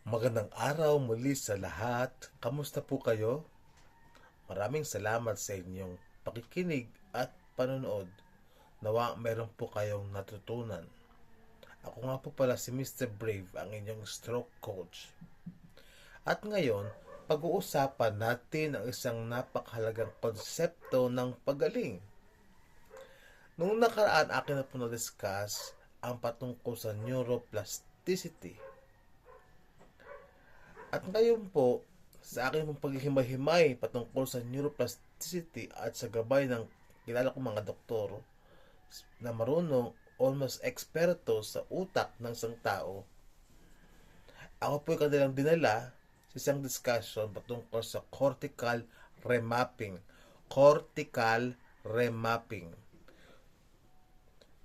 Magandang araw muli sa lahat. Kamusta po kayo? Maraming salamat sa inyong pakikinig at panonood. Nawa meron po kayong natutunan. Ako nga po pala si Mr. Brave, ang inyong stroke coach. At ngayon, pag-uusapan natin ang isang napakahalagang konsepto ng pagaling. Noong nakaraan akin na po na-discuss ang patungkol sa neuroplasticity. At ngayon po, sa aking pong paghihimay-himay patungkol sa neuroplasticity at sa gabay ng kilala kong mga doktor na marunong almost eksperto sa utak ng isang tao, ako po yung kanilang dinala sa isang discussion patungkol sa cortical remapping. Cortical remapping.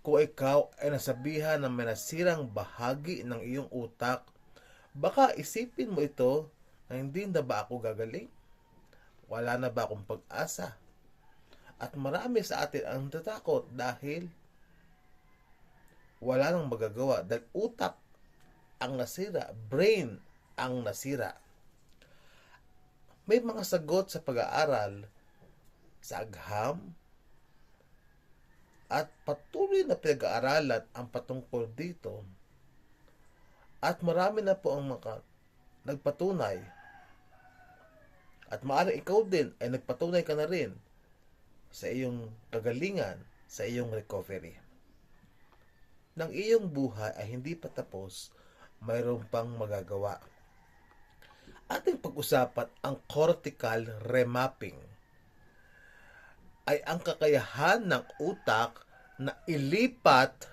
Kung ikaw ay nasabihan ng may nasirang bahagi ng iyong utak, baka isipin mo ito na hindi na ba ako gagaling? Wala na ba akong pag-asa? At marami sa atin ang natatakot dahil wala nang magagawa dahil utak ang nasira, brain ang nasira. May mga sagot sa pag-aaral sa agham at patuloy na pinag-aaralan ang patungkol dito. At marami na po ang mga nagpatunay. At maaari ikaw din ay nagpatunay ka na rin sa iyong kagalingan, sa iyong recovery. Nang iyong buhay ay hindi pa tapos, mayroon pang magagawa. Ating pag-usapan ang cortical remapping ay ang kakayahan ng utak na ilipat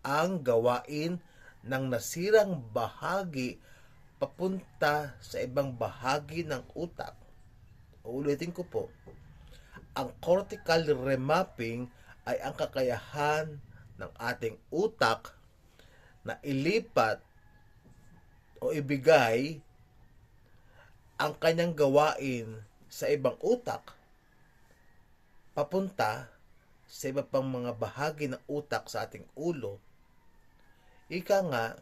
ang gawain ng nasirang bahagi papunta sa ibang bahagi ng utak. Uulitin ko po. Ang cortical remapping ay ang kakayahan ng ating utak na ilipat o ibigay ang kanyang gawain sa ibang utak papunta sa iba pang mga bahagi ng utak sa ating ulo. Ika nga,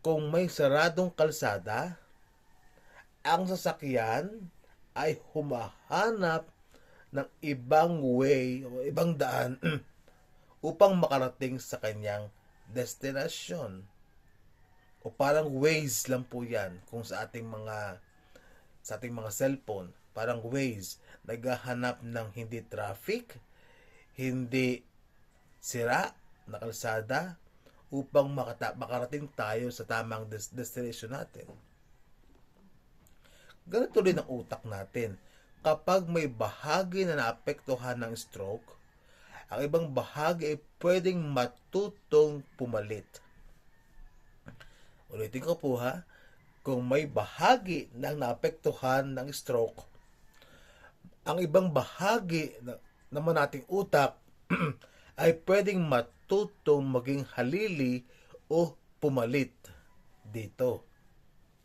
kung may saradong kalsada, ang sasakyan ay humahanap ng ibang way o ibang daan upang makarating sa kanyang destinasyon. O parang Waze lang po yan kung sa ating mga cellphone. Parang Waze, naghahanap ng hindi traffic, hindi sira na kalsada upang makarating tayo sa tamang destination natin. Ganito rin ang utak natin. Kapag may bahagi na naapektuhan ng stroke, ang ibang bahagi ay pwedeng matutong pumalit. Ulitin ko po ha, kung may bahagi na naapektuhan ng stroke, ang ibang bahagi naman nating utak ay pwedeng matutong maging halili o pumalit dito.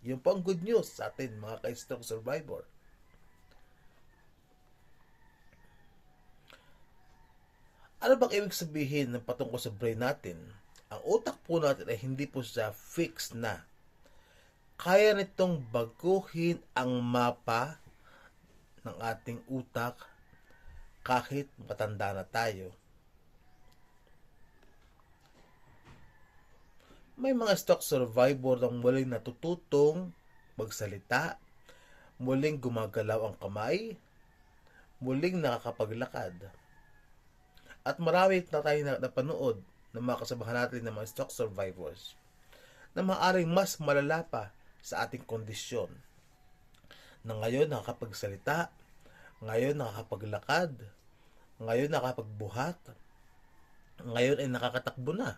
Yun po ang good news sa atin mga ka-stroke survivor. Ano bang ibig sabihin ng patungkol sa brain natin? Ang utak po natin ay hindi po siya fixed na. Kaya nitong baguhin ang mapa ng ating utak kahit matanda na tayo. May mga stroke survivor na muling natututong magsalita, muling gumagalaw ang kamay, muling nakakapaglakad. At marami na tayo napanood ng mga kasamahan natin ng mga stroke survivors na maaaring mas malala pa sa ating kondisyon. Na ngayon nakakapagsalita, ngayon nakakapaglakad, ngayon nakakapagbuhat, ngayon ay nakakatakbo na.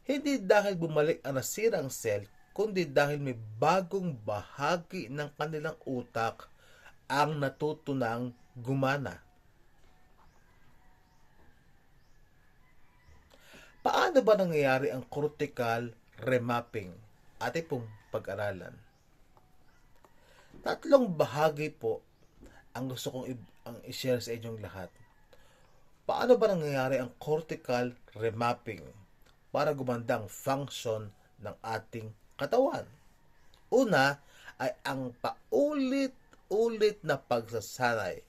Hindi dahil bumalik ang nasirang cell, kundi dahil may bagong bahagi ng kanilang utak ang natutunang gumana. Paano ba nangyayari ang cortical remapping? Ating pong pag-aralan. Tatlong bahagi po ang gusto kong i-share sa inyong lahat. Paano ba nangyayari ang cortical remapping? para gumanda ang function ng ating katawan. Una ay ang paulit-ulit na pagsasanay.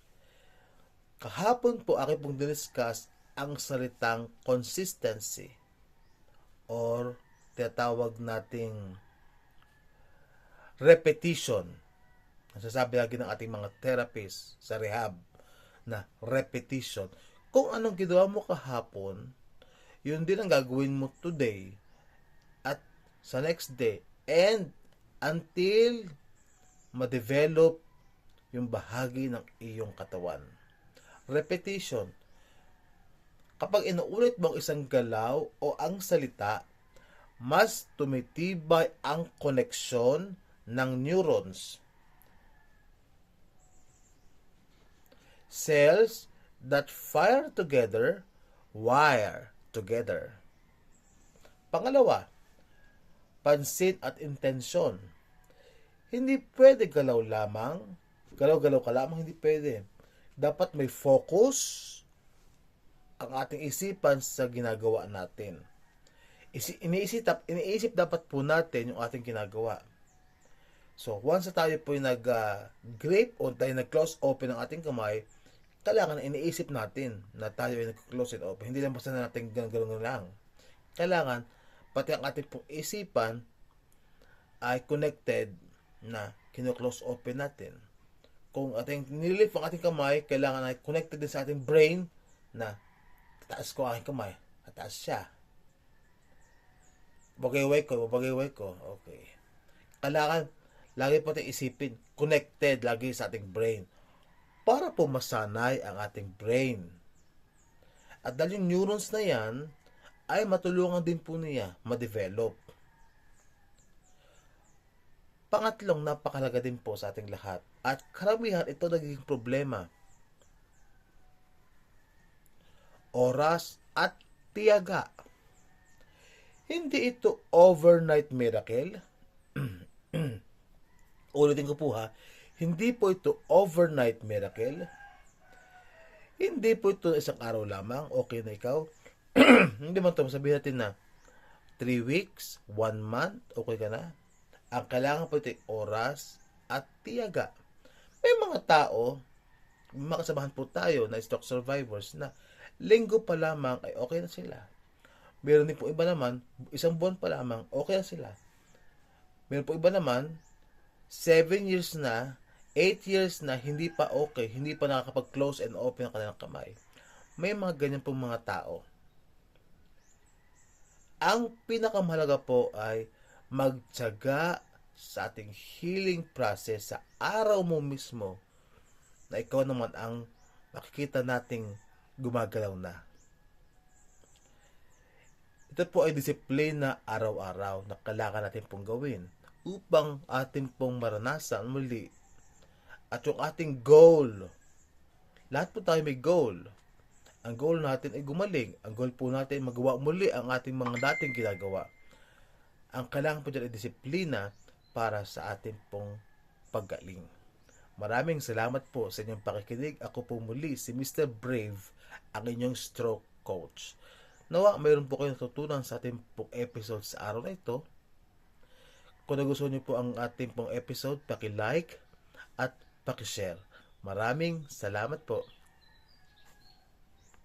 Kahapon po aking pong diniscuss ang salitang consistency or tinatawag nating repetition. Nasasabi lagi ng ating mga therapists sa rehab na repetition. Kung anong ginawa mo kahapon, yun din ang gagawin mo today at sa next day and until ma-develop yung bahagi ng iyong katawan. Repetition. Kapag inuulit mo ang isang galaw o ang salita, mas tumitibay ang koneksyon ng neurons. Cells that fire together, wire together. Pangalawa, pansin at intensyon. Hindi pwede galaw-galaw ka lamang, hindi pwede. Dapat may focus ang ating isipan sa ginagawa natin. Iniisip dapat po natin yung ating ginagawa. So, once na tayo po yung nag-grip o tayo nag-close open ang ating kamay, kailangan iniisip natin na tayo ay nag-close and open. Hindi lang basta na natin gano'n lang. Kailangan, pati ang ating pong isipan ay connected na kino-close open natin. Kung ating nilift ang ating kamay, kailangan ay connected din sa ating brain na tataas ko ang aking kamay. Tataas siya. Bagay-way ko. Okay. Kailangan, lagi po tayong isipin, connected lagi sa ating brain para po masanay ang ating brain. At dahil yung neurons na yan, ay matulungan din po niya ma-develop. Pangatlong, napakalaga din po sa ating lahat. At karamihan ito nagiging problema. Oras at tiyaga. Hindi ito overnight miracle. Ulitin ko po ha. Hindi po ito overnight miracle. Hindi po ito isang araw lamang. Okay na ikaw. Hindi man ito. Sabihin natin na 3 weeks, 1 month, okay ka na. Ang kailangan po ito oras at tiyaga. May mga tao, makasamahan po tayo na stroke survivors na linggo pa lamang ay okay na sila. Meron din po iba naman, isang buwan pa lamang, okay na sila. Meron po iba naman, 7 years na, 8 years na, hindi pa okay, hindi pa nakakapag-close and open ang kanilang kamay. May mga ganyan pong mga tao. Ang pinakamahalaga po ay magtiyaga sa ating healing process sa araw mo mismo na ikaw naman ang makikita nating gumagalaw na. Ito po ay disiplina araw-araw na kailangan natin pong gawin upang ating pong maranasan muli. At yung ating goal, lahat po tayo may goal. Ang goal natin ay gumaling. Ang goal po natin ay magawa muli ang ating mga dating ginagawa. Ang kailangan po dyan ay disiplina para sa ating pong paggaling. Maraming salamat po sa inyong pakikinig. Ako po muli si Mr. Brave, ang inyong stroke coach. Nawa, mayroon po kayong natutunan sa ating pong episode sa araw na ito. Kung nagustuhan niyo po ang ating pong episode, paki-like at paki-share. Maraming salamat po.